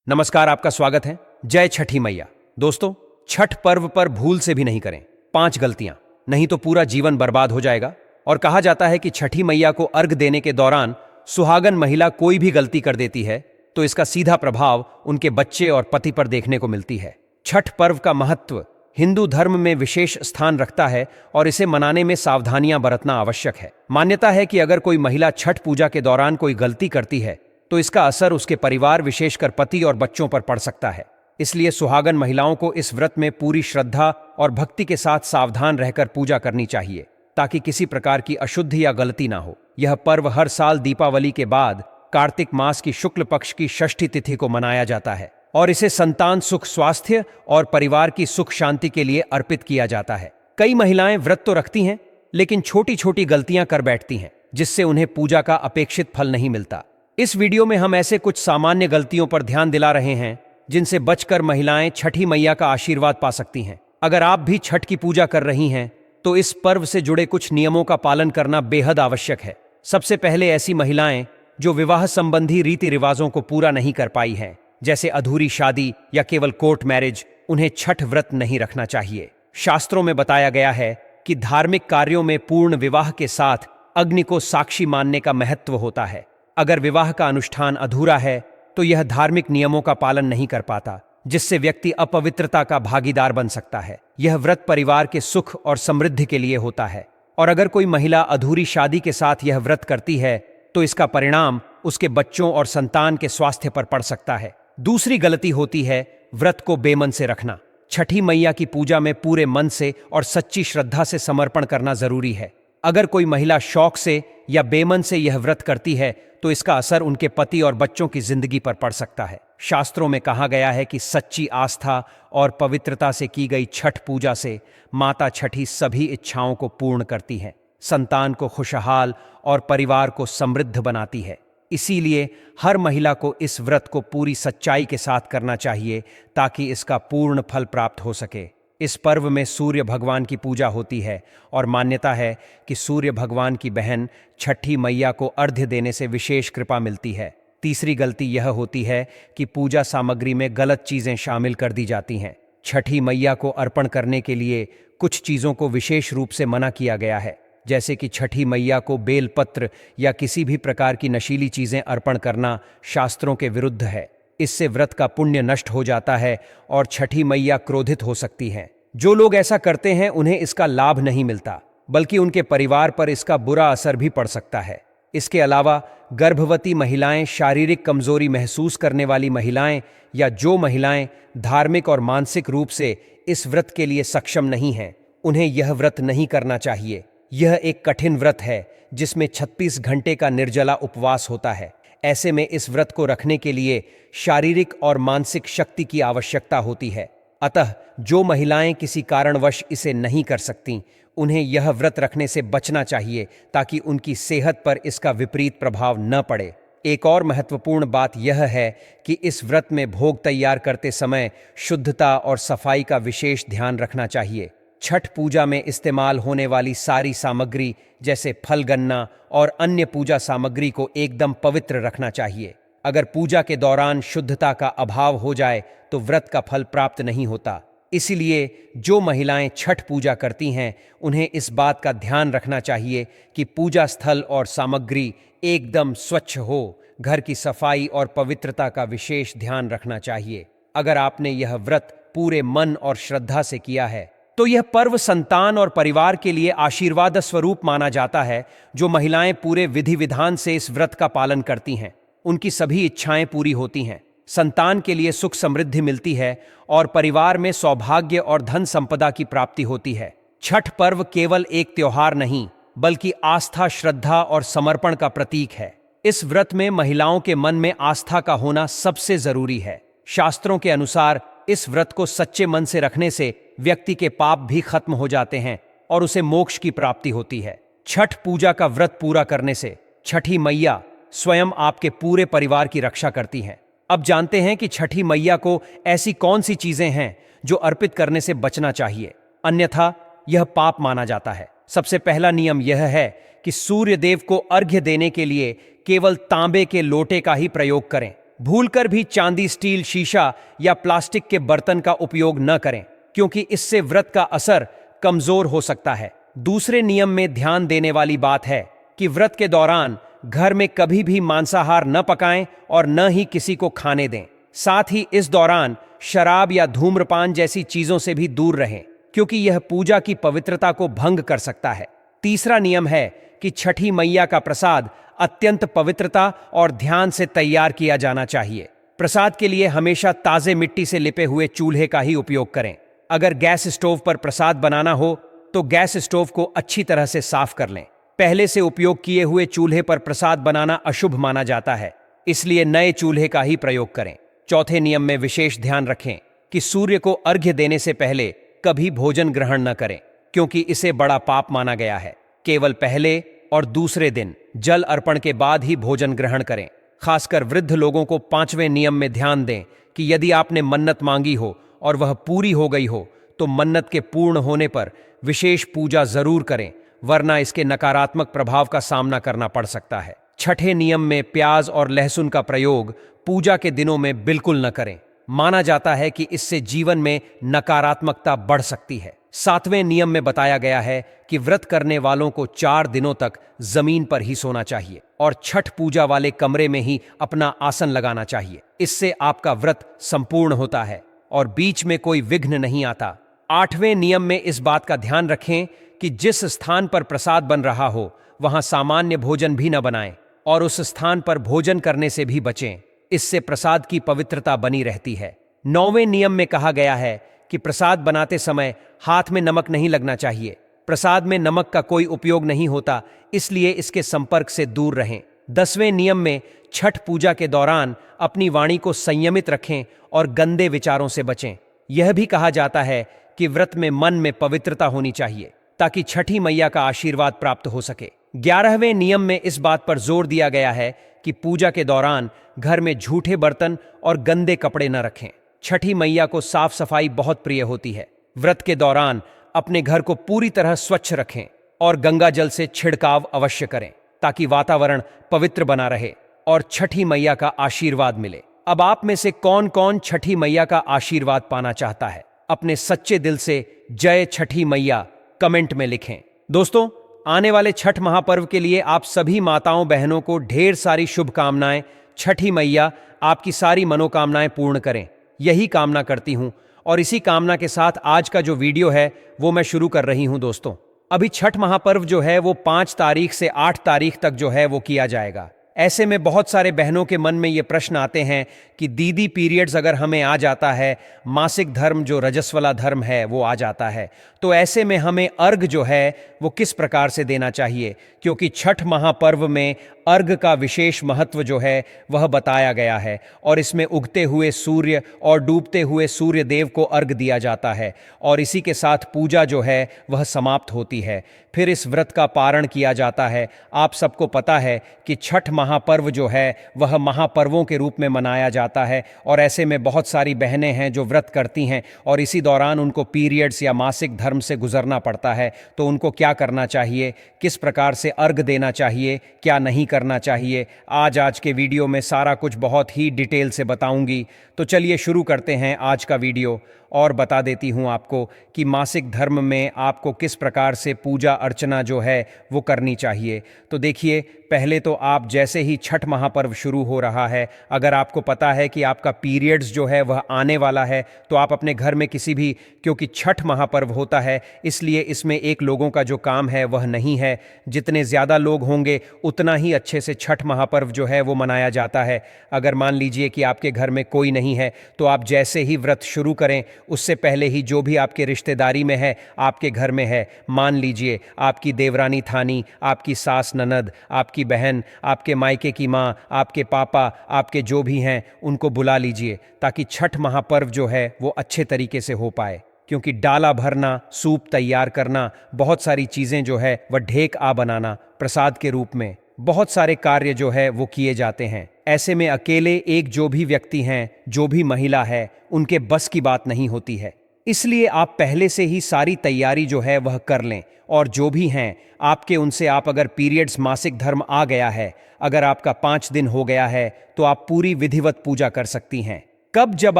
नमस्कार, आपका स्वागत है। जय छठी मैया। दोस्तों, छठ पर्व पर भूल से भी नहीं करें 5 गलतियां, नहीं तो पूरा जीवन बर्बाद हो जाएगा। और कहा जाता है कि छठी मैया को अर्घ देने के दौरान सुहागन महिला कोई भी गलती कर देती है तो इसका सीधा प्रभाव उनके बच्चे और पति पर देखने को मिलती है। छठ पर्व का महत्व हिंदू धर्म में विशेष स्थान रखता है और इसे मनाने में सावधानियां बरतना आवश्यक है। मान्यता है कि अगर कोई महिला छठ पूजा के दौरान कोई गलती करती है तो इसका असर उसके परिवार, विशेषकर पति और बच्चों पर पड़ सकता है। इसलिए सुहागन महिलाओं को इस व्रत में पूरी श्रद्धा और भक्ति के साथ सावधान रहकर पूजा करनी चाहिए ताकि किसी प्रकार की अशुद्धि या गलती ना हो। यह पर्व हर साल दीपावली के बाद कार्तिक मास की शुक्ल पक्ष की षष्ठी तिथि को मनाया जाता है और इसे संतान सुख, स्वास्थ्य और परिवार की सुख शांति के लिए अर्पित किया जाता है। कई महिलाएं व्रत तो रखती हैं लेकिन छोटी छोटी गलतियां कर बैठती हैं जिससे उन्हें पूजा का अपेक्षित फल नहीं मिलता। इस वीडियो में हम ऐसे कुछ सामान्य गलतियों पर ध्यान दिला रहे हैं जिनसे बचकर महिलाएं छठी मैया का आशीर्वाद पा सकती हैं। अगर आप भी छठ की पूजा कर रही हैं तो इस पर्व से जुड़े कुछ नियमों का पालन करना बेहद आवश्यक है। सबसे पहले ऐसी महिलाएं जो विवाह संबंधी रीति रिवाजों को पूरा नहीं कर पाई हैं, जैसे अधूरी शादी या केवल कोर्ट मैरिज, उन्हें छठ व्रत नहीं रखना चाहिए। शास्त्रों में बताया गया है कि धार्मिक कार्यों में पूर्ण विवाह के साथ अग्नि को साक्षी मानने का महत्व होता है। अगर विवाह का अनुष्ठान अधूरा है तो यह धार्मिक नियमों का पालन नहीं कर पाता, जिससे व्यक्ति अपवित्रता का भागीदार बन सकता है। यह व्रत परिवार के सुख और समृद्धि के लिए होता है और अगर कोई महिला अधूरी शादी के साथ यह व्रत करती है तो इसका परिणाम उसके बच्चों और संतान के स्वास्थ्य पर पड़ सकता है। दूसरी गलती होती है व्रत को बेमन से रखना। छठी मैया की पूजा में पूरे मन से और सच्ची श्रद्धा से समर्पण करना जरूरी है। अगर कोई महिला शौक से या बेमन से यह व्रत करती है तो इसका असर उनके पति और बच्चों की जिंदगी पर पड़ सकता है। शास्त्रों में कहा गया है कि सच्ची आस्था और पवित्रता से की गई छठ पूजा से माता छठी सभी इच्छाओं को पूर्ण करती है, संतान को खुशहाल और परिवार को समृद्ध बनाती है। इसीलिए हर महिला को इस व्रत को पूरी सच्चाई के साथ करना चाहिए ताकि इसका पूर्ण फल प्राप्त हो सके। इस पर्व में सूर्य भगवान की पूजा होती है और मान्यता है कि सूर्य भगवान की बहन छठी मैया को अर्घ्य देने से विशेष कृपा मिलती है। तीसरी गलती यह होती है कि पूजा सामग्री में गलत चीजें शामिल कर दी जाती हैं। छठी मैया को अर्पण करने के लिए कुछ चीजों को विशेष रूप से मना किया गया है, जैसे कि छठी मैया को बेलपत्र या किसी भी प्रकार की नशीली चीजें अर्पण करना शास्त्रों के विरुद्ध है। इससे व्रत का पुण्य नष्ट हो जाता है और छठी मैया क्रोधित हो सकती हैं। जो लोग ऐसा करते हैं उन्हें इसका लाभ नहीं मिलता, बल्कि उनके परिवार पर इसका बुरा असर भी पड़ सकता है। इसके अलावा गर्भवती महिलाएं, शारीरिक कमजोरी महसूस करने वाली महिलाएं या जो महिलाएं धार्मिक और मानसिक रूप से इस व्रत के लिए सक्षम नहीं हैं, उन्हें यह व्रत नहीं करना चाहिए। यह एक कठिन व्रत है जिसमें 36 घंटे का निर्जला उपवास होता है। ऐसे में इस व्रत को रखने के लिए शारीरिक और मानसिक शक्ति की आवश्यकता होती है। अतः जो महिलाएं किसी कारणवश इसे नहीं कर सकती, उन्हें यह व्रत रखने से बचना चाहिए ताकि उनकी सेहत पर इसका विपरीत प्रभाव न पड़े। एक और महत्वपूर्ण बात यह है कि इस व्रत में भोग तैयार करते समय शुद्धता और सफाई का विशेष ध्यान रखना चाहिए। छठ पूजा में इस्तेमाल होने वाली सारी सामग्री जैसे फल, गन्ना और अन्य पूजा सामग्री को एकदम पवित्र रखना चाहिए। अगर पूजा के दौरान शुद्धता का अभाव हो जाए तो व्रत का फल प्राप्त नहीं होता। इसलिए जो महिलाएं छठ पूजा करती हैं उन्हें इस बात का ध्यान रखना चाहिए कि पूजा स्थल और सामग्री एकदम स्वच्छ हो। घर की सफाई और पवित्रता का विशेष ध्यान रखना चाहिए। अगर आपने यह व्रत पूरे मन और श्रद्धा से किया है तो यह पर्व संतान और परिवार के लिए आशीर्वाद स्वरूप माना जाता है। जो महिलाएं पूरे विधि विधान से इस व्रत का पालन करती हैं, उनकी सभी इच्छाएं पूरी होती हैं, संतान के लिए सुख समृद्धि मिलती है और परिवार में सौभाग्य और धन संपदा की प्राप्ति होती है। छठ पर्व केवल एक त्योहार नहीं बल्कि आस्था, श्रद्धा और समर्पण का प्रतीक है। इस व्रत में महिलाओं के मन में आस्था का होना सबसे जरूरी है। शास्त्रों के अनुसार इस व्रत को सच्चे मन से रखने से व्यक्ति के पाप भी खत्म हो जाते हैं और उसे मोक्ष की प्राप्ति होती है। छठ पूजा का व्रत पूरा करने से छठी मैया स्वयं आपके पूरे परिवार की रक्षा करती हैं। अब जानते हैं कि छठी मैया को ऐसी कौन सी चीजें हैं जो अर्पित करने से बचना चाहिए, अन्यथा यह पाप माना जाता है। सबसे पहला नियम यह है कि सूर्य देव को अर्घ्य देने के लिए केवल तांबे के लोटे का ही प्रयोग करें। भूलकर भी चांदी, स्टील, शीशा या प्लास्टिक के बर्तन का उपयोग न करें, क्योंकि इससे व्रत का असर कमजोर हो सकता है। दूसरे नियम में ध्यान देने वाली बात है कि व्रत के दौरान घर में कभी भी मांसाहार न पकाएं और न ही किसी को खाने दें। साथ ही इस दौरान शराब या धूम्रपान जैसी चीजों से भी दूर रहें, क्योंकि यह पूजा की पवित्रता को भंग कर सकता है। तीसरा नियम है कि छठी मैया का प्रसाद अत्यंत पवित्रता और ध्यान से तैयार किया जाना चाहिए। प्रसाद के लिए हमेशा ताजे मिट्टी से लिपे हुए चूल्हे का ही उपयोग करें। अगर गैस स्टोव पर प्रसाद बनाना हो तो गैस स्टोव को अच्छी तरह से साफ कर लें। पहले से उपयोग किए हुए चूल्हे पर प्रसाद बनाना अशुभ माना जाता है, इसलिए नए चूल्हे का ही प्रयोग करें। चौथे नियम में विशेष ध्यान रखें कि सूर्य को अर्घ्य देने से पहले कभी भोजन ग्रहण न करें, क्योंकि इसे बड़ा पाप माना गया है। केवल पहले और दूसरे दिन जल अर्पण के बाद ही भोजन ग्रहण करें। खासकर वृद्ध लोगों को पांचवें नियम में ध्यान दें कि यदि आपने मन्नत मांगी हो और वह पूरी हो गई हो तो मन्नत के पूर्ण होने पर विशेष पूजा जरूर करें, वरना इसके नकारात्मक प्रभाव का सामना करना पड़ सकता है। छठे नियम में प्याज और लहसुन का प्रयोग पूजा के दिनों में बिल्कुल न करें। माना जाता है कि इससे जीवन में नकारात्मकता बढ़ सकती है। सातवें नियम में बताया गया है कि व्रत करने वालों को 4 दिनों तक जमीन पर ही सोना चाहिए और छठ पूजा वाले कमरे में ही अपना आसन लगाना चाहिए। इससे आपका व्रत संपूर्ण होता है और बीच में कोई विघ्न नहीं आता। आठवें नियम में इस बात का ध्यान रखें कि जिस स्थान पर प्रसाद बन रहा हो वहां सामान्य भोजन भी न बनाएं और उस स्थान पर भोजन करने से भी बचें। इससे प्रसाद की पवित्रता बनी रहती है। 9वें नियम में कहा गया है कि प्रसाद बनाते समय हाथ में नमक नहीं लगना चाहिए। प्रसाद में नमक का कोई उपयोग नहीं होता, इसलिए इसके संपर्क से दूर रहें। 10वें नियम में छठ पूजा के दौरान अपनी वाणी को संयमित रखें और गंदे विचारों से बचें। यह भी कहा जाता है कि व्रत में मन में पवित्रता होनी चाहिए ताकि छठी मैया का आशीर्वाद प्राप्त हो सके। 11वें नियम में इस बात पर जोर दिया गया है कि पूजा के दौरान घर में झूठे बर्तन और गंदे कपड़े न रखें। छठी मैया को साफ सफाई बहुत प्रिय होती है। व्रत के दौरान अपने घर को पूरी तरह स्वच्छ रखें और गंगा जल से छिड़काव अवश्य करें ताकि वातावरण पवित्र बना रहे और छठी मैया का आशीर्वाद मिले। अब आप में से कौन कौन छठी मैया का आशीर्वाद पाना चाहता है? अपने सच्चे दिल से जय छठी मैया कमेंट में लिखें। दोस्तों, आने वाले छठ महापर्व के लिए आप सभी माताओं बहनों को ढेर सारी शुभकामनाएं। छठी मैया आपकी सारी मनोकामनाएं पूर्ण करें, यही कामना करती हूं। और इसी कामना के साथ आज का जो वीडियो है वो मैं शुरू कर रही हूं। दोस्तों, अभी छठ महापर्व जो है वो 5 तारीख से 8 तारीख तक जो है वो किया जाएगा। ऐसे में बहुत सारे बहनों के मन में ये प्रश्न आते हैं कि दीदी, पीरियड्स अगर हमें आ जाता है, मासिक धर्म जो रजस्वला धर्म है वो आ जाता है, तो ऐसे में हमें अर्घ जो है वो किस प्रकार से देना चाहिए? क्योंकि छठ महापर्व में अर्घ का विशेष महत्व जो है वह बताया गया है और इसमें उगते हुए सूर्य और डूबते हुए सूर्य देव को अर्घ दिया जाता है और इसी के साथ पूजा जो है वह समाप्त होती है। फिर इस व्रत का पारण किया जाता है। आप सबको पता है कि छठ महापर्व जो है वह महापर्वों के रूप में मनाया जाता है और ऐसे में बहुत सारी बहनें हैं जो व्रत करती हैं और इसी दौरान उनको पीरियड्स या मासिक धर्म से गुजरना पड़ता है। तो उनको क्या करना चाहिए, किस प्रकार से अर्घ देना चाहिए, क्या नहीं करना चाहिए, आज के वीडियो में सारा कुछ बहुत ही डिटेल से बताऊंगी। तो चलिए शुरू करते हैं आज का वीडियो और बता देती हूं आपको कि मासिक धर्म में आपको किस प्रकार से पूजा अर्चना जो है वो करनी चाहिए। तो देखिए, पहले तो आप जैसे ही छठ महापर्व शुरू हो रहा है, अगर आपको पता है कि आपका पीरियड्स जो है वह आने वाला है, तो आप अपने घर में किसी भी, क्योंकि छठ महापर्व होता है इसलिए इसमें एक लोगों का जो काम है वह नहीं है। जितने ज़्यादा लोग होंगे उतना ही अच्छे से छठ महापर्व जो है वो मनाया जाता है। अगर मान लीजिए कि आपके घर में कोई नहीं है तो आप जैसे ही व्रत शुरू करें उससे पहले ही जो भी आपके रिश्तेदारी में है, आपके घर में है, मान लीजिए आपकी देवरानी थानी, आपकी सास ननद, आपकी बहन, आपके मायके की माँ, आपके पापा, आपके जो भी हैं उनको बुला लीजिए ताकि छठ महापर्व जो है वो अच्छे तरीके से हो पाए। क्योंकि डाला भरना, सूप तैयार करना, बहुत सारी चीज़ें जो है वह ढेक बनाना प्रसाद के रूप में, बहुत सारे कार्य जो है वो किए जाते हैं। ऐसे में अकेले एक जो भी व्यक्ति हैं, जो भी महिला है, उनके बस की बात नहीं होती है। इसलिए आप पहले से ही सारी तैयारी जो है वह कर लें, और जो भी हैं आपके उनसे आप अगर पीरियड्स मासिक धर्म आ गया है, अगर आपका 5 दिन हो गया है, तो आप पूरी विधिवत पूजा कर सकती हैं। कब? जब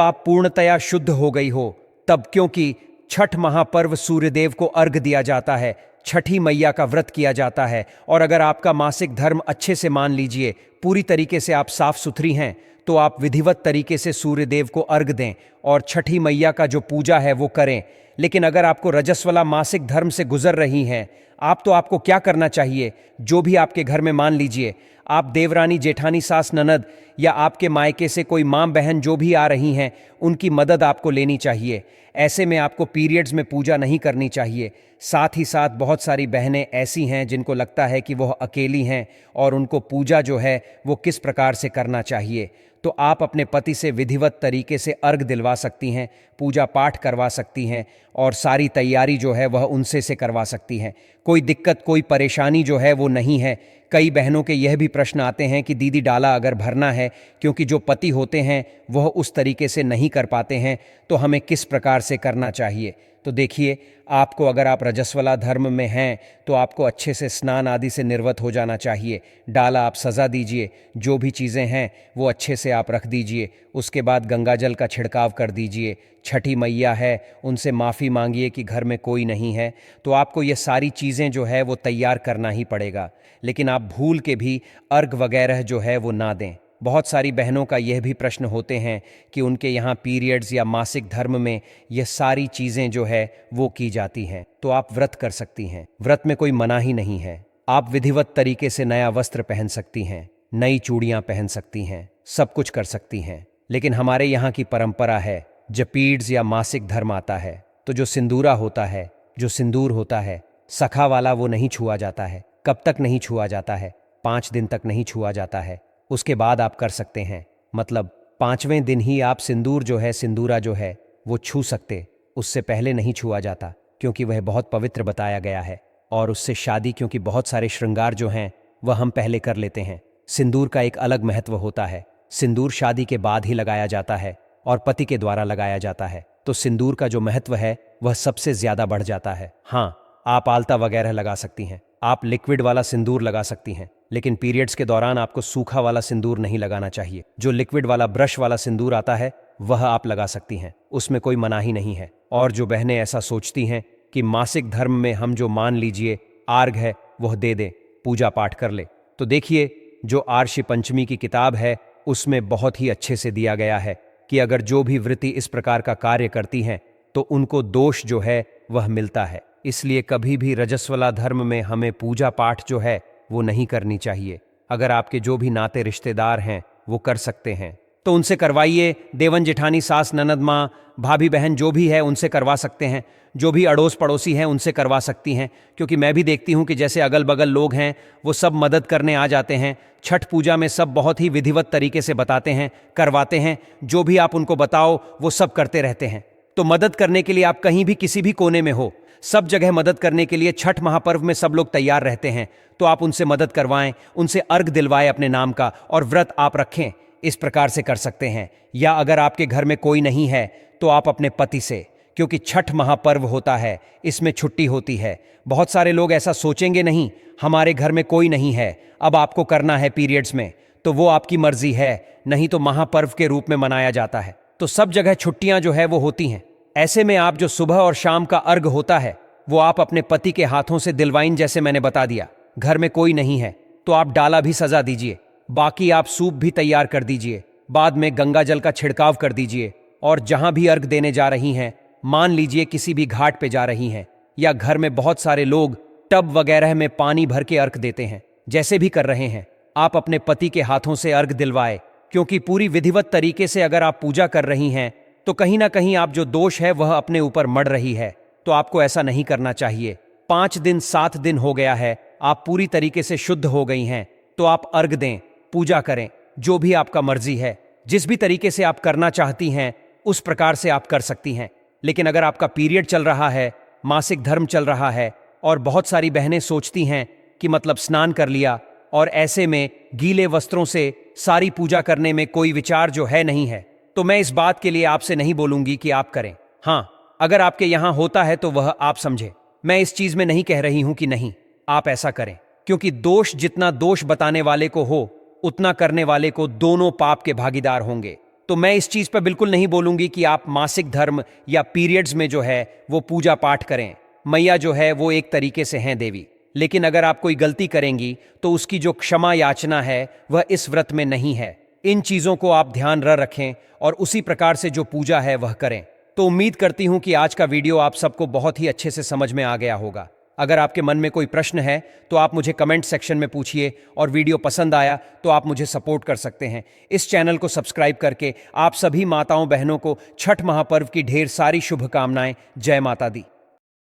आप पूर्णतया शुद्ध हो गई हो तब, क्योंकि छठ महापर्व सूर्यदेव को अर्घ दिया जाता है, छठी मैया का व्रत किया जाता है। और अगर आपका मासिक धर्म अच्छे से मान लीजिए पूरी तरीके से आप साफ सुथरी हैं, तो आप विधिवत तरीके से सूर्यदेव को अर्घ दें और छठी मैया का जो पूजा है वो करें। लेकिन अगर आपको रजस्वला मासिक धर्म से गुजर रही हैं आपको क्या करना चाहिए? जो भी आपके घर में मान लीजिए आप देवरानी, जेठानी, सास, ननद या आपके मायके से कोई माँ बहन जो भी आ रही हैं उनकी मदद आपको लेनी चाहिए। ऐसे में आपको पीरियड्स में पूजा नहीं करनी चाहिए। साथ ही साथ बहुत सारी बहनें ऐसी हैं जिनको लगता है कि वह अकेली हैं और उनको पूजा जो है वो किस प्रकार से करना चाहिए, तो आप अपने पति से विधिवत तरीके से अर्घ दिलवा सकती हैं, पूजा पाठ करवा सकती हैं और सारी तैयारी जो है वह उनसे से करवा सकती हैं। कोई दिक्कत, कोई परेशानी जो है वो नहीं है। कई बहनों के यह भी प्रश्न आते हैं कि दीदी डाला अगर भरना है, क्योंकि जो पति होते हैं वह उस तरीके से नहीं कर पाते हैं, तो हमें किस प्रकार से करना चाहिए? तो देखिए, आपको अगर आप रजस्वला धर्म में हैं तो आपको अच्छे से स्नान आदि से निर्वत हो जाना चाहिए। डाला आप सजा दीजिए, जो भी चीज़ें हैं वो अच्छे से आप रख दीजिए। उसके बाद गंगा जल का छिड़काव कर दीजिए। छठी मैया है उनसे माफ़ी मांगिए कि घर में कोई नहीं है, तो आपको ये सारी चीज़ें जो है वो तैयार करना ही पड़ेगा। लेकिन आप भूल के भी अर्घ वगैरह जो है वो ना दें। बहुत सारी बहनों का यह भी प्रश्न होते हैं कि उनके यहाँ पीरियड्स या मासिक धर्म में यह सारी चीज़ें जो है वो की जाती हैं, तो आप व्रत कर सकती हैं। व्रत में कोई मना ही नहीं है। आप विधिवत तरीके से नया वस्त्र पहन सकती हैं, नई चूड़ियाँ पहन सकती हैं, सब कुछ कर सकती हैं। लेकिन हमारे यहाँ की परंपरा है, जब पीरियड्स या मासिक धर्म आता है तो जो सिंदूरा होता है, जो सिंदूर होता है, सखा वाला वो नहीं छुआ जाता है। कब तक नहीं छुआ जाता है? 5 दिन तक नहीं छुआ जाता है। उसके बाद आप कर सकते हैं, मतलब 5वें दिन ही आप सिंदूर जो है, सिंदूरा जो है वो छू सकते। उससे पहले नहीं छुआ जाता, क्योंकि वह बहुत पवित्र बताया गया है। और उससे शादी, क्योंकि बहुत सारे श्रृंगार जो हैं वह हम पहले कर लेते हैं। सिंदूर का एक अलग महत्व होता है। सिंदूर शादी के बाद ही लगाया जाता है और पति के द्वारा लगाया जाता है, तो सिंदूर का जो महत्व है वह सबसे ज्यादा बढ़ जाता है। हाँ, आप आलता वगैरह लगा सकती हैं, आप लिक्विड वाला सिंदूर लगा सकती हैं, लेकिन पीरियड्स के दौरान आपको सूखा वाला सिंदूर नहीं लगाना चाहिए। जो लिक्विड वाला ब्रश वाला सिंदूर आता है वह आप लगा सकती हैं, उसमें कोई मनाही नहीं है। और जो बहनें ऐसा सोचती हैं कि मासिक धर्म में हम जो मान लीजिए आर्घ है वह दे दें, पूजा पाठ कर ले, तो देखिए जो आर्षि पंचमी की किताब है उसमें बहुत ही अच्छे से दिया गया है कि अगर जो भी वृत्ति इस प्रकार का कार्य करती हैं तो उनको दोष जो है वह मिलता है। इसलिए कभी भी रजस्वला धर्म में हमें पूजा पाठ जो है वो नहीं करनी चाहिए। अगर आपके जो भी नाते रिश्तेदार हैं वो कर सकते हैं तो उनसे करवाइए। देवन, जेठानी, सास, ननद, माँ, भाभी, बहन जो भी है उनसे करवा सकते हैं। जो भी अड़ोस पड़ोसी हैं उनसे करवा सकती हैं, क्योंकि मैं भी देखती हूँ कि जैसे अगल बगल लोग हैं वो सब मदद करने आ जाते हैं। छठ पूजा में सब बहुत ही विधिवत तरीके से बताते हैं, करवाते हैं। जो भी आप उनको बताओ वो सब करते रहते हैं। तो मदद करने के लिए आप कहीं भी किसी भी कोने में हो, सब जगह मदद करने के लिए छठ महापर्व में सब लोग तैयार रहते हैं। तो आप उनसे मदद करवाएं, उनसे अर्घ दिलवाएं अपने नाम का, और व्रत आप रखें। इस प्रकार से कर सकते हैं। या अगर आपके घर में कोई नहीं है तो आप अपने पति से, क्योंकि छठ महापर्व होता है, इसमें छुट्टी होती है। बहुत सारे लोग ऐसा सोचेंगे, नहीं हमारे घर में कोई नहीं है, अब आपको करना है पीरियड्स में, तो वो आपकी मर्जी है, नहीं तो महापर्व के रूप में मनाया जाता है। तो सब जगह छुट्टियां जो है वो होती हैं। ऐसे में आप जो सुबह और शाम का अर्घ होता है वो आप अपने पति के हाथों से दिलवाइन, जैसे मैंने बता दिया। घर में कोई नहीं है तो आप डाला भी सजा दीजिए, बाकी आप सूप भी तैयार कर दीजिए, बाद में गंगा जल का छिड़काव कर दीजिए। और जहां भी अर्घ देने जा रही हैं, मान लीजिए किसी भी घाट पे जा रही हैं या घर में बहुत सारे लोग टब वगैरह में पानी भर के अर्घ देते हैं, जैसे भी कर रहे हैं, आप अपने पति के हाथों से अर्घ दिलवाए। क्योंकि पूरी विधिवत तरीके से अगर आप पूजा कर रही हैं तो कहीं ना कहीं आप जो दोष है वह अपने ऊपर मढ़ रही है, तो आपको ऐसा नहीं करना चाहिए। 5 दिन 7 दिन हो गया है, आप पूरी तरीके से शुद्ध हो गई हैं, तो आप अर्घ दें, पूजा करें, जो भी आपका मर्जी है। जिस भी तरीके से आप करना चाहती हैं उस प्रकार से आप कर सकती हैं। लेकिन अगर आपका पीरियड चल रहा है, मासिक धर्म चल रहा है, और बहुत सारी बहनें सोचती हैं कि मतलब स्नान कर लिया और ऐसे में गीले वस्त्रों से सारी पूजा करने में कोई विचार जो है नहीं है, तो मैं इस बात के लिए आपसे नहीं बोलूंगी कि आप करें। हाँ, अगर आपके यहां होता है तो वह आप समझे। मैं इस चीज में नहीं कह रही हूं कि नहीं आप ऐसा करें, क्योंकि दोष जितना दोष बताने वाले को हो उतना करने वाले को दोनों पाप के भागीदार होंगे। तो मैं इस चीज पर बिल्कुल नहीं बोलूंगी कि आप मासिक धर्म या पीरियड्स में जो है वो पूजा पाठ करें। मैया जो है वो एक तरीके से हैं देवी, लेकिन अगर आप कोई गलती करेंगी तो उसकी जो क्षमा याचना है वह इस व्रत में नहीं है। इन चीजों को आप ध्यान रखें और उसी प्रकार से जो पूजा है वह करें। तो उम्मीद करती हूं कि आज का वीडियो आप सबको बहुत ही अच्छे से समझ में आ गया होगा। अगर आपके मन में कोई प्रश्न है तो आप मुझे कमेंट सेक्शन में पूछिए, और वीडियो पसंद आया तो आप मुझे सपोर्ट कर सकते हैं इस चैनल को सब्सक्राइब करके। आप सभी माताओं बहनों को छठ महापर्व की ढेर सारी शुभकामनाएं। जय माता दी।